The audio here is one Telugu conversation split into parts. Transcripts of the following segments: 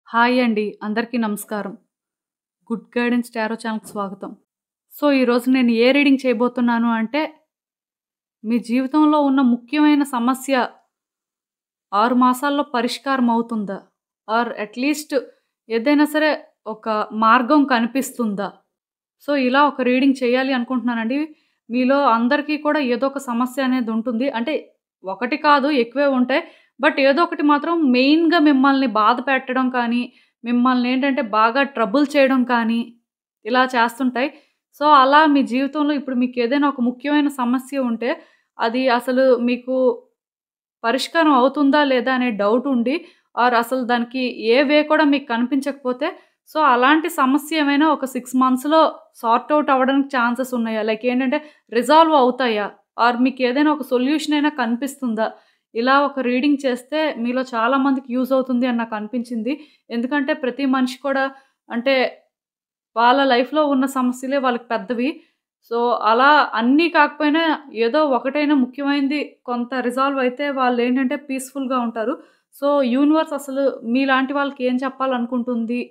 హాయ్ అండి. అందరికీ నమస్కారం. గుడ్ గైడెన్స్ టారో ఛానల్‌కి స్వాగతం. సో, ఈరోజు నేను ఏ రీడింగ్ చేయబోతున్నాను అంటే, మీ జీవితంలో ఉన్న ముఖ్యమైన సమస్య 6 మాసాల్లో పరిష్కారం అవుతుందా? ఆర్ అట్‌లీస్ట్ ఏదైనా సరే ఒక మార్గం కనిపిస్తుందా? సో, ఇలా ఒక రీడింగ్ చేయాలి అనుకుంటున్నానండి. మీలో అందరికీ కూడా ఏదో ఒక సమస్య అనేది ఉంటుంది. అంటే ఒకటి కాదు ఎక్కువే ఉంటాయి. బట్ ఏదో ఒకటి మాత్రం మెయిన్‌గా మిమ్మల్ని బాధ పెట్టడం కానీ, మిమ్మల్ని ఏంటంటే బాగా ట్రబుల్ చేయడం కానీ, ఇలా చేస్తుంటాయి. సో, అలా మీ జీవితంలో ఇప్పుడు మీకేదైనా ఒక ముఖ్యమైన సమస్య ఉంటే, అది అసలు మీకు పరిష్కారం అవుతుందా లేదా అనే డౌట్ ఉండి, ఆర్ అసలు దానికి ఏ వే కూడా మీకు కనిపించకపోతే, సో, అలాంటి సమస్య ఏమైనా ఒక 6 మంత్స్‌లో సార్ట్ ఔట్ అవ్వడానికి ఛాన్సెస్ ఉన్నాయా? లైక్ ఏంటంటే రిజాల్వ్ అవుతాయా? ఆర్ మీకేదైనా ఒక సొల్యూషన్ అయినా కనిపిస్తుందా? ఇలా ఒక రీడింగ్ చేస్తే మీలో చాలా మందికి యూజ్ అవుతుంది అని నాకు అనిపించింది. ఎందుకంటే ప్రతి మనిషి కూడా అంటే వాళ్ళ లైఫ్‌లో ఉన్న సమస్యలే వాళ్ళకి పెద్దవి. సో, అలా అన్నీ కాకపోయినా ఏదో ఒకటైనా ముఖ్యమైనది కొంత రిజాల్వ్ అయితే వాళ్ళేంటంటే పీస్‌ఫుల్‌గా ఉంటారు. సో, యూనివర్స్ అసలు మీలాంటి వాళ్ళకి ఏం చెప్పాలనుకుంటుంది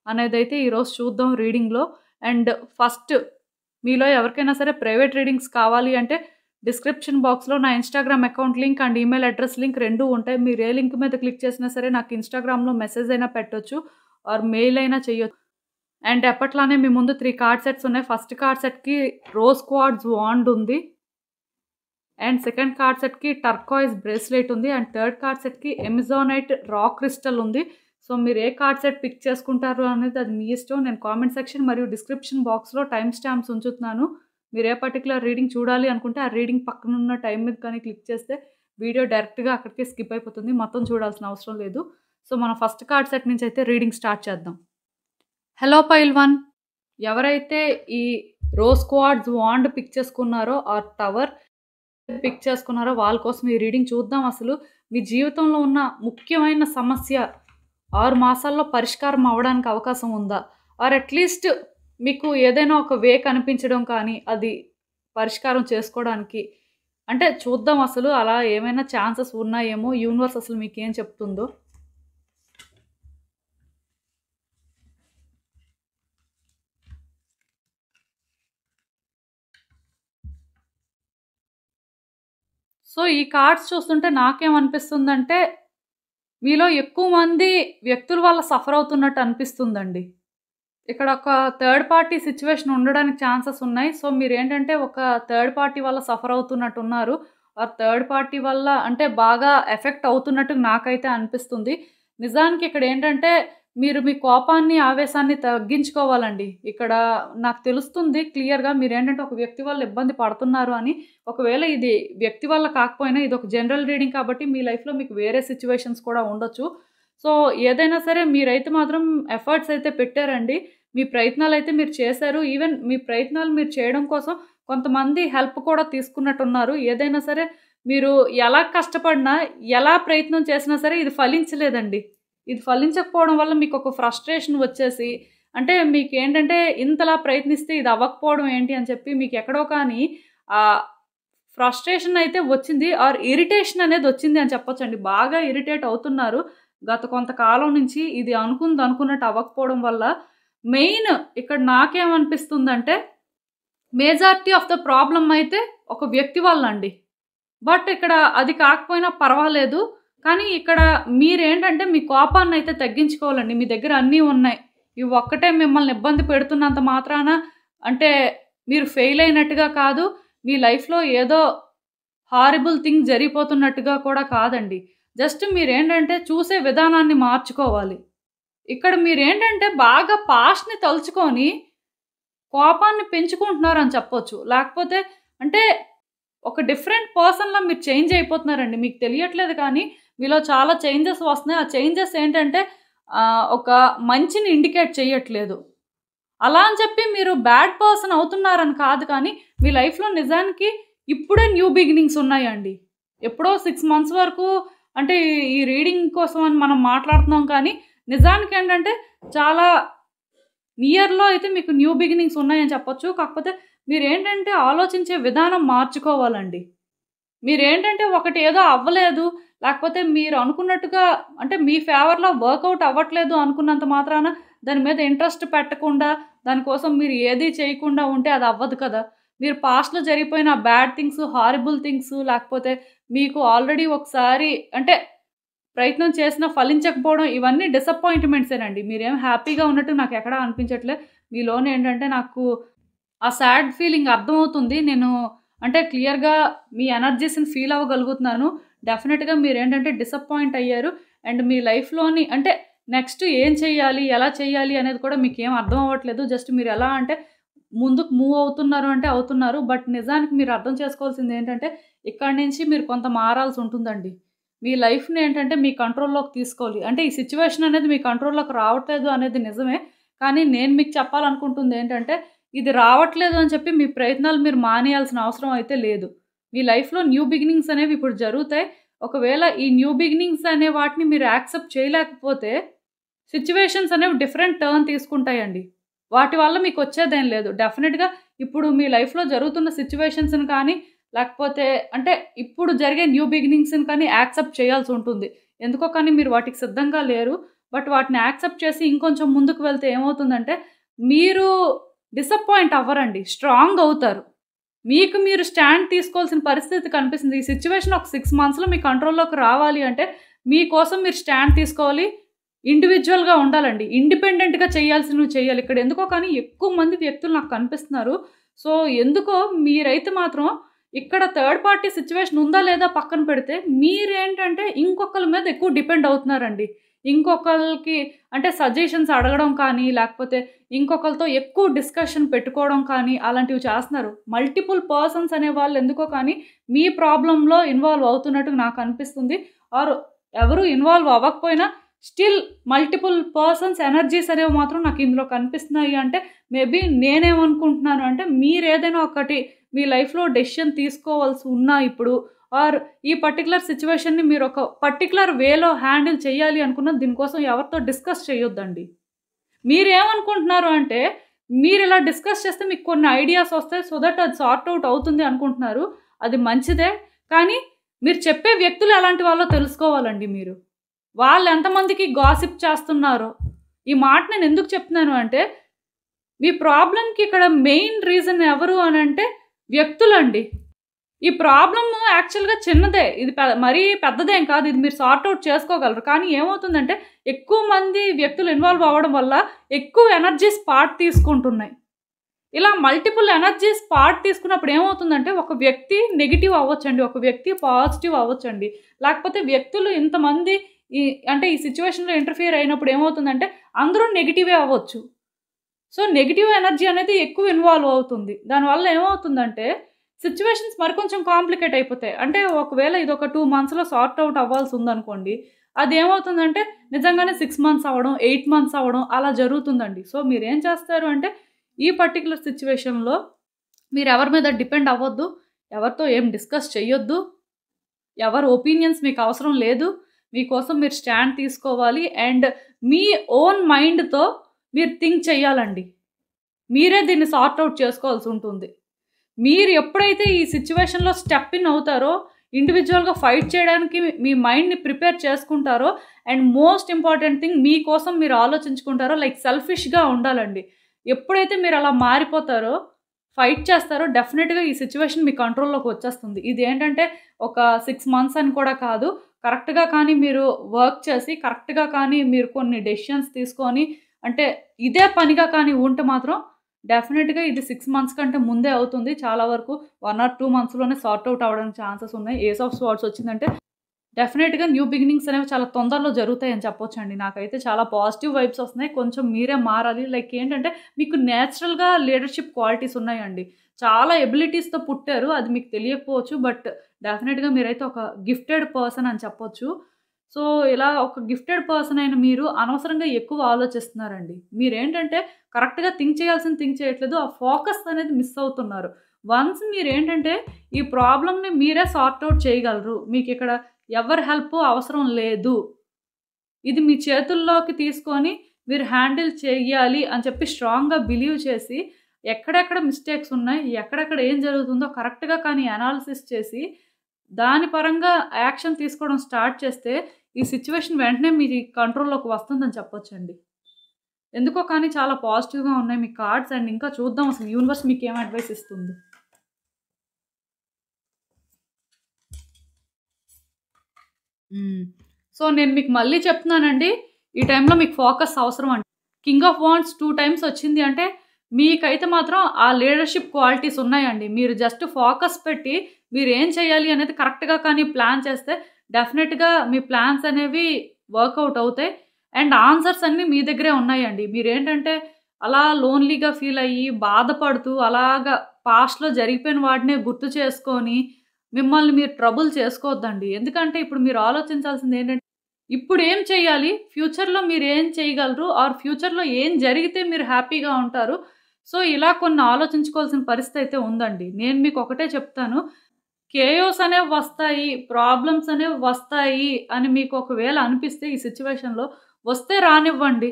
అనేదైతే ఈరోజు చూద్దాం రీడింగ్‌లో. అండ్ ఫస్ట్ మీలో ఎవరికైనా సరే ప్రైవేట్ రీడింగ్స్ కావాలి అంటే డిస్క్రిప్షన్ బాక్స్‌లో నా Instagram account link and email address link 2 ఉంటాయి. మీరు ఏ లింక్ మీద క్లిక్ చేసినా సరే నాకు ఇన్‌స్టాగ్రామ్‌లో మెసేజ్ అయినా పెట్టొచ్చు. ఆర్ మెయిల్ అయినా చేయొచ్చు. అండ్ ఎప్పట్లానే మీ ముందు 3 కార్డ్ సెట్స్ ఉన్నాయి. ఫస్ట్ కార్డ్ సెట్‌కి రోజ్ క్వార్ట్జ్ వాండ్ ఉంది. అండ్ సెకండ్ కార్డ్ సెట్‌కి టర్కాయిజ్ బ్రేస్లెట్ ఉంది. అండ్ థర్డ్ కార్డ్ సెట్‌కి ఎమజానైట్ రాక్ క్రిస్టల్ ఉంది. సో, మీరు ఏ కార్డ్ సెట్ పిక్ చేసుకుంటారు అనేది అది మీ ఇష్టం. నేను కామెంట్ సెక్షన్ మరియు డిస్క్రిప్షన్ బాక్స్‌లో టైమ్ స్టాంప్స్ ఉంచుతున్నాను. మీరు ఏ పర్టిక్యులర్ రీడింగ్ చూడాలి అనుకుంటే ఆ రీడింగ్ పక్కనున్న టైం మీద కానీ క్లిక్ చేస్తే వీడియో డైరెక్ట్‌గా అక్కడికే స్కిప్ అయిపోతుంది. మొత్తం చూడాల్సిన అవసరం లేదు. సో, మనం ఫస్ట్ కార్డ్ సెట్ నుంచి అయితే రీడింగ్ స్టార్ట్ చేద్దాం. హలో పైల్వాన్. ఎవరైతే ఈ రోజ్ క్వార్ట్జ్ వాండ్ పిక్ చేసుకున్నారో ఆర్ టవర్ పిక్ చేసుకున్నారో వాళ్ళ కోసం ఈ రీడింగ్ చూద్దాం. అసలు మీ జీవితంలో ఉన్న ముఖ్యమైన సమస్య 6 మాసాల్లో పరిష్కారం అవ్వడానికి అవకాశం ఉందా? ఆర్ అట్‌లీస్ట్ మీకు ఏదైనా ఒక వే కనిపించడం కానీ, అది పరిష్కారం చేసుకోవడానికి అంటే చూద్దాం అసలు అలా ఏమైనా ఛాన్సెస్ ఉన్నాయేమో యూనివర్స్ అసలు మీకేం చెప్తుందో. సో, ఈ కార్డ్స్ చూస్తుంటే నాకేమనిపిస్తుందంటే, మీలో ఎక్కువ మంది వ్యక్తుల వల్ల సఫర్ అవుతున్నట్టు అనిపిస్తుందండి. ఇక్కడ ఒక థర్డ్ పార్టీ సిట్యుయేషన్ ఉండడానికి ఛాన్సెస్ ఉన్నాయి. సో, మీరేంటంటే ఒక థర్డ్ పార్టీ వల్ల సఫర్ అవుతున్నట్టున్నారు. ఆ థర్డ్ పార్టీ వల్ల అంటే బాగా ఎఫెక్ట్ అవుతున్నట్టు నాకైతే అనిపిస్తుంది. నిజానికి ఇక్కడేంటంటే మీరు మీ కోపాన్ని, ఆవేశాన్ని తగ్గించుకోవాలండి. ఇక్కడ నాకు తెలుస్తుంది క్లియర్‌గా మీరేంటంటే ఒక వ్యక్తి వల్ల ఇబ్బంది పడుతున్నారు అని. ఒకవేళ ఇది వ్యక్తి వల్ల కాకపోయినా ఇదొక జనరల్ రీడింగ్ కాబట్టి మీ లైఫ్‌లో మీకు వేరే సిట్యుయేషన్స్ కూడా ఉండొచ్చు. సో, ఏదైనా సరే మీరైతే మాత్రం ఎఫర్ట్స్ అయితే పెట్టారండి. మీ ప్రయత్నాలైతే మీరు చేశారు. ఈవెన్ మీ ప్రయత్నాలు మీరు చేయడం కోసం కొంతమంది హెల్ప్ కూడా తీసుకున్నట్టున్నారు. ఏదైనా సరే మీరు ఎలా కష్టపడినా, ఎలా ప్రయత్నం చేసినా సరే ఇది ఫలించలేదండి. ఇది ఫలించకపోవడం వల్ల మీకొక ఫ్రస్ట్రేషన్ వచ్చేసి, అంటే మీకేంటంటే ఇంతలా ప్రయత్నిస్తే ఇది అవ్వకపోవడం ఏంటి అని చెప్పి మీకెక్కడో కానీ ఆహ్, ఫ్రస్ట్రేషన్ అయితే వచ్చింది. ఆర్ ఇరిటేషన్ అనేది వచ్చింది అని చెప్పొచ్చండి. బాగా ఇరిటేట్ అవుతున్నారు. గత కొంతకాలం నుంచి ఇది అనుకున్నది అనుకున్నట్టు అవ్వకపోవడం వల్ల. మెయిన్ ఇక్కడ నాకేమనిపిస్తుందంటే, మేజారిటీ ఆఫ్ ద ప్రాబ్లమ్ అయితే ఒక వ్యక్తి వల్లండి. బట్ ఇక్కడ అది కాకపోయినా పర్వాలేదు. కానీ ఇక్కడ మీరేంటంటే మీ కోపాన్నయితే తగ్గించుకోవాలండి. మీ దగ్గర అన్నీ ఉన్నాయి. ఇవి ఒక్కటే మిమ్మల్ని ఇబ్బంది పెడుతున్నంత మాత్రాన అంటే మీరు ఫెయిల్ అయినట్టుగా కాదు. మీ లైఫ్‌లో ఏదో హారిబుల్ థింగ్ జరిగిపోతున్నట్టుగా కూడా కాదండి. జస్ట్ మీరేంటంటే చూసే విధానాన్ని మార్చుకోవాలి. ఇక్కడ మీరేంటంటే బాగా పాస్ట్‌ని తలుచుకొని కోపాన్ని పెంచుకుంటున్నారని చెప్పొచ్చు. లేకపోతే అంటే ఒక డిఫరెంట్ పర్సన్‌లా మీరు చేంజ్ అయిపోతున్నారండి. మీకు తెలియట్లేదు కానీ మీలో చాలా చేంజెస్ వస్తున్నాయి. ఆ చేంజెస్ ఏంటంటే ఒక మంచిని ఇండికేట్ చేయట్లేదు. అలా అని చెప్పి మీరు బ్యాడ్ పర్సన్ అవుతున్నారని కాదు కానీ మీ లైఫ్‌లో నిజానికి ఇప్పుడే న్యూ బిగినింగ్స్ ఉన్నాయండి. ఎప్పుడో 6 మంత్స్ వరకు అంటే ఈ రీడింగ్ కోసం అని మనం మాట్లాడుతున్నాం కానీ నిజానికేంటంటే చాలా నియర్‌లో అయితే మీకు న్యూ బిగినింగ్స్ ఉన్నాయని చెప్పొచ్చు. కాకపోతే మీరేంటంటే ఆలోచించే విధానం మార్చుకోవాలండి. మీరేంటంటే ఒకటి ఏదో అవ్వలేదు, లేకపోతే మీరు అనుకున్నట్టుగా అంటే మీ ఫేవర్‌లో వర్కౌట్ అవ్వట్లేదు అనుకున్నంత మాత్రాన దాని మీద ఇంట్రెస్ట్ పెట్టకుండా, దానికోసం మీరు ఏది చేయకుండా ఉంటే అది అవ్వదు కదా! మీరు పాస్ట్‌లో జరిగిపోయిన బ్యాడ్ థింగ్స్, హారిబుల్ థింగ్స్ లేకపోతే మీకు ఆల్రెడీ ఒకసారి అంటే ప్రయత్నం చేసినా ఫలించకపోవడం ఇవన్నీ డిసప్పాయింట్‌మెంట్సేనండి. మీరేం హ్యాపీగా ఉన్నట్టు నాకెక్కడా అనిపించట్లే. మీలోనేంటంటే నాకు ఆ సాడ్ ఫీలింగ్ అర్థమవుతుంది. నేను అంటే క్లియర్‌గా మీ ఎనర్జీస్‌ని ఫీల్ అవ్వగలుగుతున్నాను. డెఫినిట్‌గా మీరేంటంటే డిసప్పాయింట్ అయ్యారు. అండ్ మీ లైఫ్‌లోని అంటే నెక్స్ట్ ఏం చేయాలి? ఎలా చేయాలి? అనేది కూడా మీకేం అర్థం అవ్వట్లేదు. జస్ట్ మీరు ఎలా అంటే ముందుకు మూవ్ అవుతున్నారు అంటే అవుతున్నారు. బట్ నిజానికి మీరు అర్థం చేసుకోవాల్సిందేంటంటే ఇక్కడి నుంచి మీరు కొంత మారాల్సుంటుందండి. మీ లైఫ్‌ని ఏంటంటే మీ కంట్రోల్‌లోకి తీసుకోవాలి. అంటే ఈ సిట్యుయేషన్ అనేది మీ కంట్రోల్‌లోకి రావట్లేదు అనేది నిజమే. కానీ నేను మీకు చెప్పాలనుకుంటుందేంటంటే ఇది రావట్లేదు అని చెప్పి మీ ప్రయత్నాలు మీరు మానేయాల్సిన అవసరం అయితే లేదు. మీ లైఫ్‌లో న్యూ బిగినింగ్స్ అనేవి ఇప్పుడు జరుగుతాయి. ఒకవేళ ఈ న్యూ బిగినింగ్స్ అనే వాటిని మీరు యాక్సెప్ట్ చేయలేకపోతే సిట్యుయేషన్స్ అనేవి డిఫరెంట్ టర్న్ తీసుకుంటాయండి. వాటి వల్ల మీకొచ్చేదేం లేదు. డెఫినిట్‌గా ఇప్పుడు మీ లైఫ్‌లో జరుగుతున్న సిట్యుయేషన్స్‌ని కానీ, లేకపోతే అంటే ఇప్పుడు జరిగే న్యూ బిగినింగ్స్‌ని కానీ యాక్సెప్ట్ చేయాల్సుంటుంది. ఎందుకో కానీ మీరు వాటికి సిద్ధంగా లేరు. బట్ వాటిని యాక్సెప్ట్ చేసి ఇంకొంచెం ముందుకు వెళ్తే ఏమవుతుందంటే, మీరు డిసప్పాయింట్ అవ్వరండి. స్ట్రాంగ్ అవుతారు. మీకు మీరు స్టాండ్ తీసుకోవాల్సిన పరిస్థితి కనిపిస్తుంది. ఈ సిట్యుయేషన్ ఒక 6 మంత్స్‌లో మీ కంట్రోల్‌లోకి రావాలి అంటే, మీకోసం మీరు స్టాండ్ తీసుకోవాలి. ఇండివిడ్యువల్‌గా ఉండాలండి. ఇండిపెండెంట్‌గా చేయాల్సినవి చేయాలి. ఇక్కడ ఎందుకో కానీ ఎక్కువ మంది వ్యక్తులు నాకు కనిపిస్తున్నారు. సో, ఎందుకో మీరైతే మాత్రం ఇక్కడ థర్డ్ పార్టీ సిట్యుయేషన్ ఉందా లేదా పక్కన పెడితే, మీరేంటంటే ఇంకొకళ్ళ మీద ఎక్కువ డిపెండ్ అవుతున్నారండి. ఇంకొకళ్ళకి అంటే సజెషన్స్ అడగడం కానీ, లేకపోతే ఇంకొకళ్ళతో ఎక్కువ డిస్కషన్ పెట్టుకోవడం కానీ, అలాంటివి చేస్తున్నారు. మల్టిపుల్ పర్సన్స్ అనేవాళ్ళు ఎందుకో కానీ మీ ప్రాబ్లమ్‌లో ఇన్వాల్వ్ అవుతున్నట్టు నాకనిపిస్తుంది. ఆర్ ఎవరు ఇన్వాల్వ్ అవ్వకపోయినా స్టిల్ మల్టిపుల్ పర్సన్స్ ఎనర్జీస్ అనేవి మాత్రం నాకు ఇందులో కనిపిస్తున్నాయి అంటే, మేబీ నేనేమనుకుంటున్నాను అంటే, మీరేదైనా ఒకటి మీ లైఫ్‌లో డెసిషన్ తీసుకోవాల్సి ఉన్నా ఇప్పుడు ఆర్ ఈ పర్టిక్యులర్ సిట్యుయేషన్‌ని మీరు ఒక పర్టిక్యులర్ వేలో హ్యాండిల్ చేయాలి అనుకున్న దీనికోసం ఎవరితో డిస్కస్ చేయొద్దండి. మీరేమనుకుంటున్నారు అంటే, మీరిలా డిస్కస్ చేస్తే మీకు కొన్ని ఐడియాస్ వస్తాయి. సో దట్ అది సార్ట్ ఔట్ అవుతుంది అనుకుంటున్నారు. అది మంచిదే. కానీ మీరు చెప్పే వ్యక్తులు ఎలాంటి వాళ్ళో తెలుసుకోవాలండి మీరు. వాళ్ళు ఎంతమందికి గాసిప్ చేస్తున్నారో. ఈ మాట నేను ఎందుకు చెప్తున్నాను అంటే, మీ ప్రాబ్లమ్‌కి ఇక్కడ మెయిన్ రీజన్ ఎవరు అనంటే వ్యక్తులండి. ఈ ప్రాబ్లమ్ యాక్చువల్‌గా చిన్నదే. ఇది మరీ పెద్దదేం కాదు. ఇది మీరు సార్ట్ ఔట్ చేసుకోగలరు. కానీ ఏమవుతుందంటే ఎక్కువ మంది వ్యక్తులు ఇన్వాల్వ్ అవ్వడం వల్ల ఎక్కువ ఎనర్జీస్ పార్ట్ తీసుకుంటున్నాయి. ఇలా మల్టిపుల్ ఎనర్జీస్ పార్ట్ తీసుకున్నప్పుడు ఏమవుతుందంటే ఒక వ్యక్తి నెగెటివ్ అవ్వొచ్చండి. ఒక వ్యక్తి పాజిటివ్ అవ్వొచ్చండి. లేకపోతే వ్యక్తులు ఇంతమంది అంటే ఈ సిట్యుయేషన్‌లో ఇంటర్ఫియర్ అయినప్పుడు ఏమవుతుందంటే అందరూ నెగెటివే అవ్వచ్చు. సో, నెగెటివ్ ఎనర్జీ అనేది ఎక్కువ ఇన్వాల్వ్ అవుతుంది. దానివల్ల ఏమవుతుందంటే సిట్యుయేషన్స్ మరికొంచెం కాంప్లికేట్ అయిపోతాయి. అంటే ఒకవేళ ఇదొక 2 మంత్స్‌లో సార్ట్ ఔట్ అవ్వాల్సి ఉందనుకోండి. అదేమవుతుందంటే నిజంగానే 6 మంత్స్ అవ్వడం, 8 మంత్స్ అవ్వడం అలా జరుగుతుందండి. సో, మీరేం చేస్తారు అంటే ఈ పర్టిక్యులర్ సిట్యుయేషన్‌లో మీరెవరి మీద డిపెండ్ అవ్వొద్దు. ఎవరితో ఏం డిస్కస్ చెయ్యొద్దు. ఎవరి ఒపీనియన్స్ మీకు అవసరం లేదు. మీకోసం మీరు స్టాండ్ తీసుకోవాలి. అండ్ మీ ఓన్ మైండ్‌తో మీరు థింక్ చేయాలండి. మీరే దీన్ని సార్ట్ ఔట్ చేసుకోవాల్సి ఉంటుంది. మీరు ఎప్పుడైతే ఈ సిట్యుయేషన్‌లో స్టెప్ ఇన్ అవుతారో, ఇండివిడ్యువల్‌గా ఫైట్ చేయడానికి మీ మైండ్‌ని ప్రిపేర్ చేసుకుంటారో అండ్ మోస్ట్ ఇంపార్టెంట్ థింగ్ మీకోసం మీరు ఆలోచించుకుంటారో లైక్ సెల్ఫిష్‌గా ఉండాలండి. ఎప్పుడైతే మీరు అలా మారిపోతారో, ఫైట్ చేస్తారో డెఫినిట్‌గా ఈ సిట్యుయేషన్ మీ కంట్రోల్‌లోకి వచ్చేస్తుంది. ఇదేంటంటే ఒక 6 మంత్స్ అని కూడా కాదు. కరెక్ట్‌గా కానీ మీరు వర్క్ చేసి, కరెక్ట్‌గా కానీ మీరు కొన్ని డెసిషన్స్ తీసుకొని అంటే ఇదే పనిగా కానీ ఉంటే మాత్రం డెఫినిట్‌గా ఇది 6 మంత్స్ కంటే ముందే అవుతుంది. చాలా వరకు 1 ఆర్ 2 మంత్స్‌లోనే సార్ట్ ఔట్ అవ్వడానికి ఛాన్సెస్ ఉన్నాయి. ఏస్ ఆఫ్ స్వార్డ్స్ వచ్చిందంటే డెఫినిట్‌గా న్యూ బిగినింగ్స్ అనేవి చాలా తొందరలో జరుగుతాయని చెప్పొచ్చండి. నాకైతే చాలా పాజిటివ్ వైబ్స్ వస్తున్నాయి. కొంచెం మీరే మారాలి. లైక్ ఏంటంటే మీకు నేచురల్‌గా లీడర్‌షిప్ క్వాలిటీస్ ఉన్నాయండి. చాలా ఎబిలిటీస్‌తో పుట్టారు. అది మీకు తెలియకపోవచ్చు. బట్ డెఫినిట్‌గా మీరైతే ఒక గిఫ్టెడ్ పర్సన్ అని చెప్పొచ్చు. సో, ఇలా ఒక గిఫ్టెడ్ పర్సన్ అయిన మీరు అనవసరంగా ఎక్కువ ఆలోచిస్తున్నారండి. మీరేంటంటే కరెక్ట్‌గా థింక్ చేయాల్సింది థింక్ చేయట్లేదు. ఆ ఫోకస్ అనేది మిస్ అవుతున్నారు. వన్స్ మీరేంటంటే ఈ ప్రాబ్లమ్‌ని మీరే సార్ట్ ఔట్ చేయగలరు. మీకిక్కడ ఎవరి హెల్ప్ అవసరం లేదు. ఇది మీ చేతుల్లోకి తీసుకొని మీరు హ్యాండిల్ చెయ్యాలి అని చెప్పి స్ట్రాంగ్‌గా బిలీవ్ చేసి, ఎక్కడెక్కడ మిస్టేక్స్ ఉన్నాయి, ఎక్కడెక్కడ ఏం జరుగుతుందో కరెక్ట్‌గా కానీ అనాలిసిస్ చేసి, దాని పరంగా యాక్షన్ తీసుకోవడం స్టార్ట్ చేస్తే ఈ సిట్యుయేషన్ వెంటనే మీ కంట్రోల్‌లోకి వస్తుందని చెప్పొచ్చండి. ఎందుకో కానీ చాలా పాజిటివ్‌గా ఉన్నాయి మీ కార్డ్స్ అండ్ ఇంకా చూద్దాం అసలు యూనివర్స్ మీకేం అడ్వైస్ ఇస్తుందో. సో, నేను మీకు మళ్ళీ చెప్తున్నానండి. ఈ టైంలో మీకు ఫోకస్ అవసరం అండి. కింగ్ ఆఫ్ వాండ్స్ 2 టైమ్స్ వచ్చింది అంటే మీకైతే మాత్రం ఆ లీడర్‌షిప్ క్వాలిటీస్ ఉన్నాయండి. మీరు జస్ట్ ఫోకస్ పెట్టి మీరేం చేయాలి అనేది కరెక్ట్‌గా కానీ ప్లాన్ చేస్తే డెఫినిట్‌గా మీ ప్లాన్స్ అనేవి వర్కౌట్ అవుతాయి. అండ్ ఆన్సర్స్ అన్నీ మీ దగ్గరే ఉన్నాయండి. మీరేంటంటే అలా లోన్‌లీగా ఫీల్ అయ్యి, బాధపడుతూ అలాగా పాస్ట్‌లో జరిగిపోయిన వాటినే గుర్తు చేసుకొని మిమ్మల్ని మీరు ట్రబుల్ చేసుకోవద్దండి. ఎందుకంటే ఇప్పుడు మీరు ఆలోచించాల్సింది ఏంటంటే ఇప్పుడేం చేయాలి? ఫ్యూచర్‌లో మీరేం చేయగలరు? ఆర్ ఫ్యూచర్‌లో ఏం జరిగితే మీరు హ్యాపీగా ఉంటారు? సో, ఇలా కొన్ని ఆలోచించుకోవాల్సిన పరిస్థితి అయితే ఉందండి. నేను మీకు ఒకటే చెప్తాను. కేయోస్ అనేవి వస్తాయి, ప్రాబ్లమ్స్ అనేవి వస్తాయి అని మీకు ఒకవేళ అనిపిస్తే ఈ సిట్యుయేషన్‌లో వస్తే రానివ్వండి.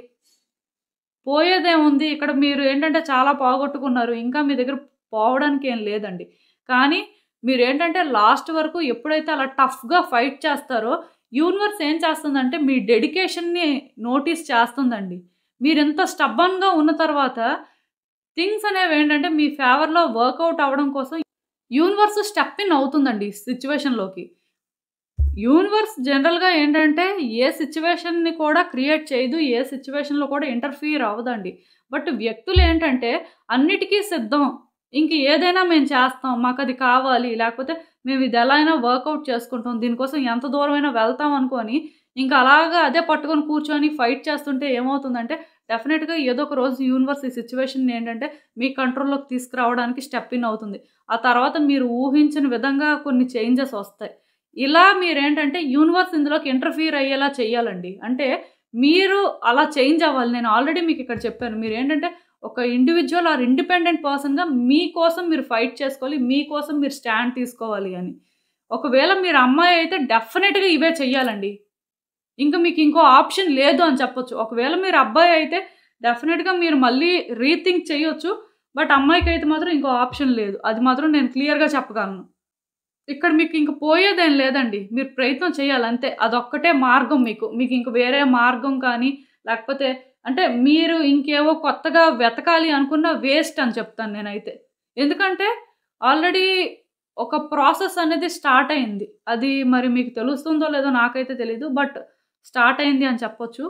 పోయేదేముంది? ఇక్కడ మీరు ఏంటంటే చాలా పోగొట్టుకున్నారు. ఇంకా మీ దగ్గర పోవడానికి ఏం లేదండి. కానీ మీరేంటంటే లాస్ట్ వరకు ఎప్పుడైతే అలా టఫ్‌గా ఫైట్ చేస్తారో యూనివర్స్ ఏం చేస్తుందంటే మీ డెడికేషన్‌ని నోటీస్ చేస్తుందండి. మీరింత స్టబ్బర్న్‌గా ఉన్న తర్వాత థింగ్స్ అనేవేంటంటే మీ ఫేవర్‌లో వర్కౌట్ అవ్వడం కోసం యూనివర్స్ స్టెప్ ఇన్ అవుతుందండి సిట్యుయేషన్‌లోకి. యూనివర్స్ జనరల్‌గా ఏంటంటే ఏ సిట్యుయేషన్‌ని కూడా క్రియేట్ చేయదు. ఏ సిట్యుయేషన్‌లో కూడా ఇంటర్ఫియర్ అవ్వదండి. బట్ వ్యక్తులేంటంటే అన్నిటికీ సిద్ధం. ఇంక ఏదైనా మేము చేస్తాం. మాకది కావాలి. లేకపోతే మేము ఇది ఎలా అయినా వర్కౌట్ చేసుకుంటాం. దీనికోసం ఎంత దూరమైనా వెళ్తాం అనుకోని ఇంక అలాగా అదే పట్టుకొని కూర్చొని ఫైట్ చేస్తుంటే ఏమవుతుందంటే డెఫినిట్‌గా ఏదో ఒక రోజు యూనివర్స్ ఈ సిట్యుయేషన్‌ని ఏంటంటే మీ కంట్రోల్‌లోకి తీసుకురావడానికి స్టెప్ ఇన్ అవుతుంది. ఆ తర్వాత మీరు ఊహించిన విధంగా కొన్ని చేంజెస్ వస్తాయి. ఇలా మీరేంటంటే యూనివర్స్ ఇందులోకి ఇంటర్ఫియర్ అయ్యేలా చేయాలండి. అంటే మీరు అలా చేంజ్ అవ్వాలి. నేను ఆల్రెడీ మీకిక్కడ చెప్పాను. మీరేంటంటే ఒక ఇండివిడ్యువల్ ఆర్ ఇండిపెండెంట్ పర్సన్‌గా మీకోసం మీరు ఫైట్ చేసుకోవాలి. మీకోసం మీరు స్టాండ్ తీసుకోవాలి అని. ఒకవేళ మీరు అమ్మాయి అయితే డెఫినిట్‌గా ఇవే చెయ్యాలండి. ఇంక మీకు ఇంకో ఆప్షన్ లేదు అని చెప్పొచ్చు. ఒకవేళ మీరు అబ్బాయి అయితే డెఫినిట్‌గా మీరు మళ్ళీ రీథింక్ చేయొచ్చు. బట్ అమ్మాయికైతే మాత్రం ఇంకో ఆప్షన్ లేదు. అది మాత్రం నేను క్లియర్‌గా చెప్పగలను. ఇక్కడ మీకు ఇంక పోయేదేం లేదండి. మీరు ప్రయత్నం చేయాలంతే. అదొక్కటే మార్గం మీకు. మీకింక వేరే మార్గం కానీ, లేకపోతే అంటే మీరు ఇంకేవో కొత్తగా వెతకాలి అనుకున్న వేస్ట్ అని చెప్తాను నేనైతే. ఎందుకంటే ఆల్రెడీ ఒక ప్రాసెస్ అనేది స్టార్ట్ అయింది. అది మరి మీకు తెలుస్తుందో లేదో నాకైతే తెలీదు. బట్ స్టార్ట్ అయింది అని చెప్పొచ్చు.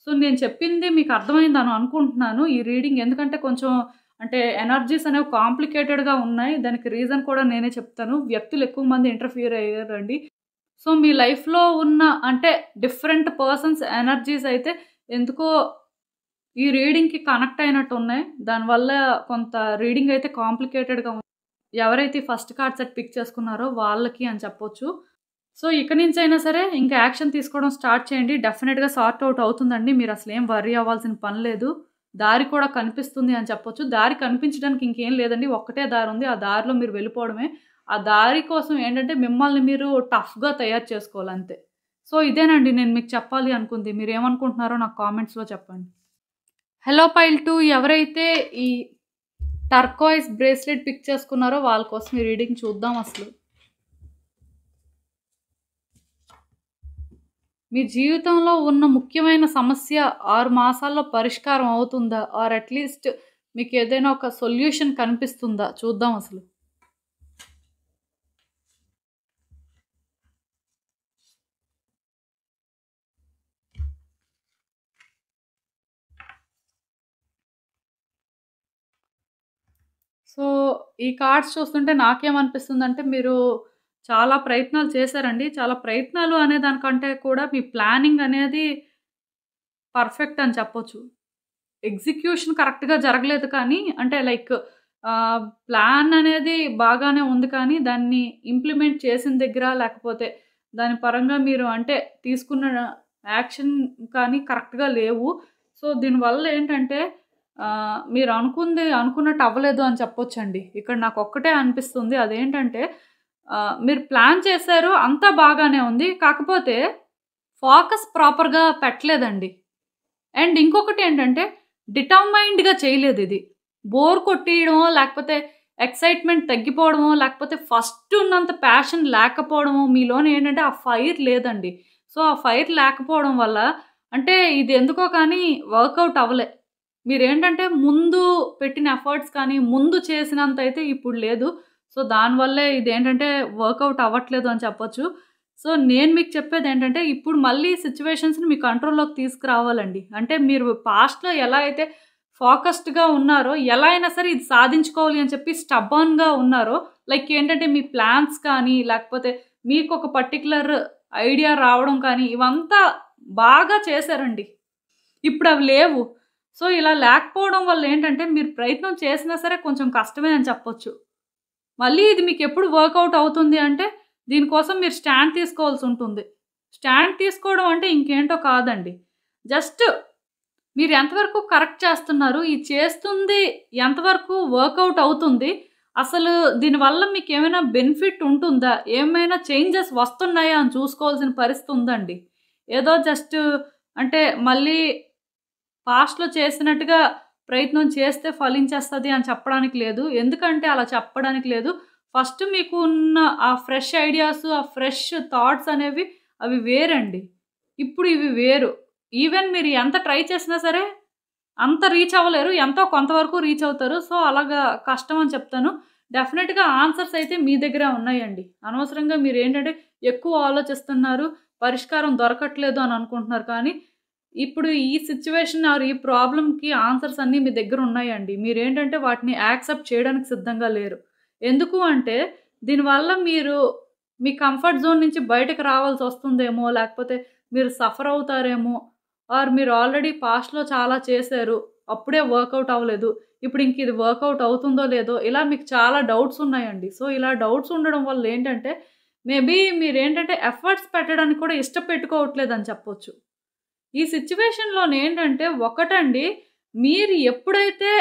సో, నేను చెప్పింది మీకు అర్థమైందని అనుకుంటున్నాను. ఈ రీడింగ్ ఎందుకంటే కొంచెం అంటే ఎనర్జీస్ అనేవి కాంప్లికేటెడ్‌గా ఉన్నాయి. దానికి రీజన్ కూడా నేనే చెప్తాను. వ్యక్తులు ఎక్కువ మంది ఇంటర్ఫియర్ అయ్యారండి. సో, మీ లైఫ్‌లో ఉన్న అంటే డిఫరెంట్ పర్సన్స్ ఎనర్జీస్ అయితే ఎందుకో ఈ రీడింగ్‌కి కనెక్ట్ అయినట్టు ఉన్నాయి. దానివల్ల కొంత రీడింగ్ అయితే కాంప్లికేటెడ్‌గా ఉంది. ఎవరైతే ఫస్ట్ కార్డ్ సెట్ పిక్ చేసుకున్నారో వాళ్ళకి అని చెప్పొచ్చు. సో, ఇక నుంచైనా సరే ఇంకా యాక్షన్ తీసుకోవడం స్టార్ట్ చేయండి. డెఫినిట్‌గా సార్ట్ ఔట్ అవుతుందండి. మీరసలేం వర్రీ అవ్వాల్సిన పని లేదు. దారి కూడా కనిపిస్తుంది అని చెప్పొచ్చు. దారి కనిపించడానికి ఇంకేం లేదండి. ఒక్కటే దారుంది. ఆ దారిలో మీరు వెళ్ళిపోవడమే. ఆ దారి కోసం ఏంటంటే మిమ్మల్ని మీరు టఫ్‌గా తయారు చేసుకోవాలంతే. సో, ఇదేనండి నేను మీకు చెప్పాలి అనుకుంది. మీరేమనుకుంటున్నారో నాకు కామెంట్స్‌లో చెప్పండి. హలో పైల్ 2 ఎవరైతే ఈ టర్కోయిస్ బ్రేస్లెట్ పిక్ చేసుకున్నారో వాళ్ళ కోసం ఈ రీడింగ్ చూద్దాం అసలు. మీ జీవితంలో ఉన్న ముఖ్యమైన సమస్య 6 మాసాల్లో పరిష్కారం అవుతుందా? ఆర్ అట్‌లీస్ట్ మీకేదైనా ఒక సొల్యూషన్ కనిపిస్తుందా? చూద్దాం అసలు. సో, ఈ కార్డ్స్ చూస్తుంటే నాకేమనిపిస్తుందంటే మీరు చాలా ప్రయత్నాలు చేశారండి. చాలా ప్రయత్నాలు అనే దానికంటే కూడా మీ ప్లానింగ్ అనేది పర్ఫెక్ట్ అని చెప్పొచ్చు. ఎగ్జిక్యూషన్ కరెక్ట్‌గా జరగలేదు కానీ అంటే లైక్ ప్లాన్ అనేది బాగానే ఉంది కానీ దాన్ని ఇంప్లిమెంట్ చేసిన దగ్గర లేకపోతే దాని పరంగా మీరు అంటే తీసుకున్న యాక్షన్ కానీ కరెక్ట్‌గా లేవు. సో, దీనివల్ల ఏంటంటే మీరు అనుకున్నట్టు అవ్వలేదు అని చెప్పొచ్చండి. ఇక్కడ నాకొక్కటే అనిపిస్తుంది. అదేంటంటే మీరు ప్లాన్ చేశారు అంతా బాగానే ఉంది. కాకపోతే ఫోకస్ ప్రాపర్‌గా పెట్టలేదండి. అండ్ ఇంకొకటేంటంటే డిటర్మైన్డ్‌గా చేయలేదిది. బోర్ కొట్టేయడమో, లేకపోతే ఎక్సైట్మెంట్ తగ్గిపోవడమో, లేకపోతే ఫస్ట్ ఉన్నంత ప్యాషన్ లేకపోవడమో, మీలోనే ఏంటంటే ఆ ఫైర్ లేదండి. సో, ఆ ఫైర్ లేకపోవడం వల్ల అంటే ఇది ఎందుకో కానీ వర్కౌట్ అవ్వలే. మీరేంటంటే ముందు పెట్టిన ఎఫర్ట్స్ కానీ, ముందు చేసినంత అయితే ఇప్పుడు లేదు. సో, దానివల్లే ఇదేంటంటే వర్కౌట్ అవ్వట్లేదు అని చెప్పొచ్చు. సో, నేను మీకు చెప్పేదేంటంటే ఇప్పుడు మళ్ళీ సిట్యుయేషన్స్‌ని మీ కంట్రోల్‌లోకి తీసుకురావాలండి. అంటే మీరు పాస్ట్‌లో ఎలా అయితే ఫోకస్డ్‌గా ఉన్నారో, ఎలా అయినా సరే ఇది సాధించుకోవాలి అని చెప్పి స్టబర్న్‌గా ఉన్నారో, లైక్ ఏంటంటే మీ ప్లాన్స్ కానీ, లేకపోతే మీకొక పర్టిక్యులర్ ఐడియా రావడం కానీ, ఇవంతా బాగా చేశారండి. ఇప్పుడవి లేవు. సో, ఇలా లేకపోవడం వల్ల ఏంటంటే మీరు ప్రయత్నం చేసినా సరే కొంచెం కష్టమే అని చెప్పొచ్చు. మళ్ళీ ఇది మీకెప్పుడు వర్కౌట్ అవుతుంది అంటే, దీనికోసం మీరు స్టాండ్ తీసుకోవాల్సుంటుంది. స్టాండ్ తీసుకోవడం అంటే ఇంకేంటో కాదండి. జస్ట్ మీరు ఎంతవరకు కరెక్ట్ చేస్తున్నారు, ఈ చేస్తుంది ఎంతవరకు వర్కౌట్ అవుతుంది, అసలు దీనివల్ల మీకేమైనా బెనిఫిట్ ఉంటుందా, ఏమైనా చేంజెస్ వస్తున్నాయా అని చూసుకోవాల్సిన పరిస్థితి ఉందండి. ఏదో జస్ట్ అంటే మళ్ళీ పాస్ట్‌లో చేసినట్టుగా ప్రయత్నం చేస్తే ఫలించేస్తది అని చెప్పడానికి లేదు. ఎందుకంటే అలా చెప్పడానికి లేదు. ఫస్ట్ మీకు ఉన్న ఆ ఫ్రెష్ ఐడియాస్, ఆ ఫ్రెష్ థాట్స్ అనేవి అవి వేరండి. ఇప్పుడు ఇవి వేరు. ఈవెన్ మీరు ఎంత ట్రై చేసినా సరే అంత రీచ్ అవ్వలేరు. ఎంతో కొంతవరకు రీచ్ అవుతారు. సో, అలాగా కష్టం అని చెప్తాను. డెఫినిట్‌గా ఆన్సర్స్ అయితే మీ దగ్గరే ఉన్నాయండి. అనవసరంగా మీరేంటంటే ఎక్కువ ఆలోచిస్తున్నారు, పరిష్కారం దొరకట్లేదు అని అనుకుంటున్నారు. కానీ ఇప్పుడు ఈ సిట్యుయేషన్ ఆర్ ఈ ప్రాబ్లమ్‌కి ఆన్సర్స్ అన్నీ మీ దగ్గర ఉన్నాయండి. మీరేంటంటే వాటిని యాక్సెప్ట్ చేయడానికి సిద్ధంగా లేరు. ఎందుకు అంటే దీనివల్ల మీరు మీ కంఫర్ట్ జోన్ నుంచి బయటకు రావాల్సొస్తుందేమో, లేకపోతే మీరు సఫర్ అవుతారేమో, ఆర్ మీరు ఆల్రెడీ పాస్ట్‌లో చాలా చేశారు. అప్పుడే వర్కౌట్ అవ్వలేదు. ఇప్పుడు ఇంక ఇది వర్కౌట్ అవుతుందో లేదో ఇలా మీకు చాలా డౌట్స్ ఉన్నాయండి. సో, ఇలా డౌట్స్ ఉండడం వల్ల ఏంటంటే మేబీ మీరేంటంటే ఎఫర్ట్స్ పెట్టడానికి కూడా ఇష్టపెట్టుకోవట్లేదని చెప్పొచ్చు. ఈ సిట్యుయేషన్‌లోనేంటంటే ఒకటండి, మీరు ఎప్పుడైతే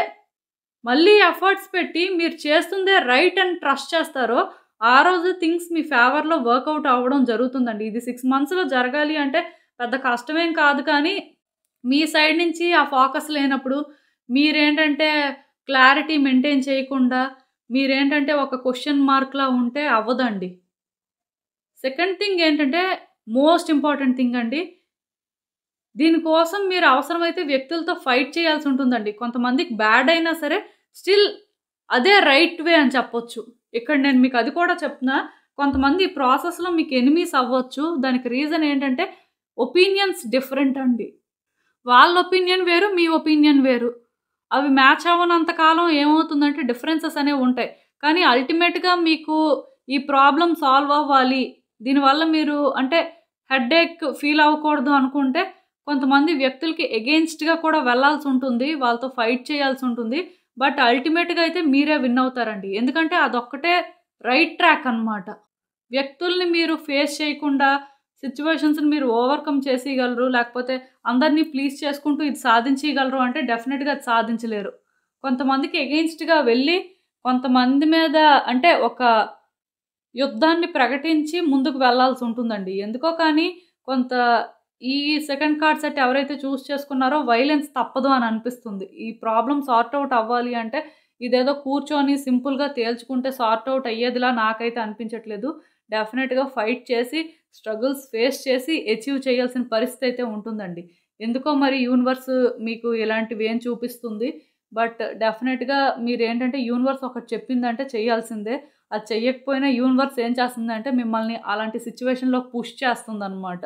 మళ్ళీ ఎఫర్ట్స్ పెట్టి మీరు చేస్తుందే రైట్ అని ట్రస్ట్ చేస్తారో, ఆ రోజు థింగ్స్ మీ ఫేవర్‌లో వర్కౌట్ అవ్వడం జరుగుతుందండి. ఇది 6 మంత్స్‌లో జరగాలి అంటే పెద్ద కష్టమేం కాదు కానీ, మీ సైడ్ నుంచి ఆ ఫోకస్ లేనప్పుడు, మీరేంటంటే క్లారిటీ మెయింటైన్ చేయకుండా, మీరేంటంటే ఒక క్వెషన్ మార్క్‌లా ఉంటే అవ్వదండి. సెకండ్ థింగ్ ఏంటంటే, మోస్ట్ ఇంపార్టెంట్ థింగ్ అండి. దీనికోసం మీరు అవసరమైతే వ్యక్తులతో ఫైట్ చేయాల్సి ఉంటుందండి. కొంతమందికి బ్యాడ్ అయినా సరే స్టిల్ అదే రైట్ వే అని చెప్పొచ్చు. ఇక్కడ నేను మీకు అది కూడా చెప్తున్నా. కొంతమంది ఈ ప్రాసెస్‌లో మీకు ఎనిమీస్ అవ్వచ్చు. దానికి రీజన్ ఏంటంటే ఒపీనియన్స్ డిఫరెంట్ అండి. వాళ్ళ ఒపీనియన్ వేరు, మీ ఒపీనియన్ వేరు. అవి మ్యాచ్ అవ్వనంత కాలం ఏమవుతుందంటే డిఫరెన్సెస్ అనేవి ఉంటాయి. కానీ అల్టిమేట్‌గా మీకు ఈ ప్రాబ్లమ్ సాల్వ్ అవ్వాలి. దీనివల్ల మీరు అంటే హెడ్‌ఏక్ ఫీల్ అవ్వకూడదు అనుకుంటే కొంతమంది వ్యక్తులకి ఎగెయిన్స్ట్‌గా కూడా వెళ్ళాల్సి ఉంటుంది. వాళ్ళతో ఫైట్ చేయాల్సి ఉంటుంది. బట్ అల్టిమేట్‌గా అయితే మీరే విన్ అవుతారండి. ఎందుకంటే అదొక్కటే రైట్ ట్రాక్ అన్నమాట. వ్యక్తుల్ని మీరు ఫేస్ చేయకుండా సిట్యుయేషన్స్‌ని మీరు ఓవర్‌కమ్ చేసేయగలరు. లేకపోతే అందరిని ప్లీజ్ చేసుకుంటూ ఇది సాధించేయగలరు అంటే డెఫినిట్‌గా అది సాధించలేరు. కొంతమందికి ఎగెయిన్స్ట్‌గా వెళ్ళి కొంతమంది మీద అంటే ఒక యుద్ధాన్ని ప్రకటించి ముందుకు వెళ్ళాల్సి ఉంటుందండి. ఎందుకో కానీ కొంత ఈ సెకండ్ కార్డ్ సెట్ ఎవరైతే చూస్ చేసుకున్నారో వైలెన్స్ తప్పదు అని అనిపిస్తుంది. ఈ ప్రాబ్లమ్ సార్ట్ ఔట్ అవ్వాలి అంటే ఇదేదో కూర్చొని సింపుల్‌గా తేల్చుకుంటే సార్ట్ ఔట్ అయ్యేదిలా నాకైతే అనిపించట్లేదు. డెఫినిట్‌గా ఫైట్ చేసి, స్ట్రగుల్స్ ఫేస్ చేసి అచీవ్ చేయాల్సిన పరిస్థితి అయితే ఉంటుందండి. ఎందుకో మరి యూనివర్స్ మీకు ఇలాంటివి ఏం చూపిస్తుంది. బట్ డెఫినిట్‌గా మీరేంటంటే యూనివర్స్ ఒకటి చెప్పిందంటే చేయాల్సిందే. అది చెయ్యకపోయినా యూనివర్స్ ఏం చేస్తుందంటే మిమ్మల్ని అలాంటి సిట్యుయేషన్‌లో పుష్ చేస్తుందనమాట.